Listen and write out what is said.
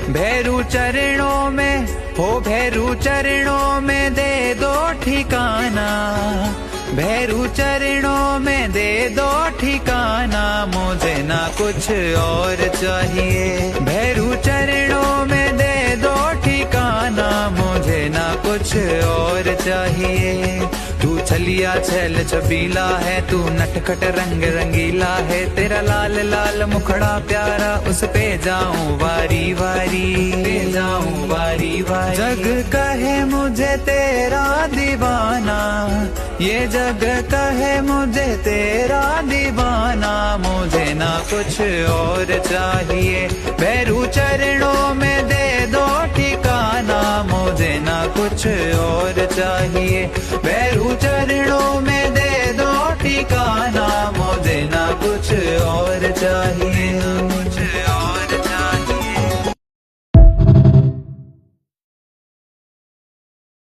भैरू चरणों में हो, भैरू चरणों में दे दो ठिकाना, भैरू चरणों में दे दो ठिकाना, मुझे ना कुछ और चाहिए। भैरू चरणों में दे दो ठिकाना, मुझे ना कुछ और चाहिए। तू छलिया छैल छबीला है, तू नटखट रंग रंगीला है, तेरा लाल लाल मुखड़ा प्यारा, उस पे जाऊं वारी वारी, पे जाऊं वारी वारी। जग कहे मुझे तेरा दीवाना, ये जग कहे मुझे तेरा दीवाना, मुझे ना कुछ और चाहिए। भैरू चरणों में दे दो ठिकाना, मुझे ना कुछ और चाहिए। भैरू चरणों में दे दो ठिकाना, मुझे ना कुछ और चाहिए।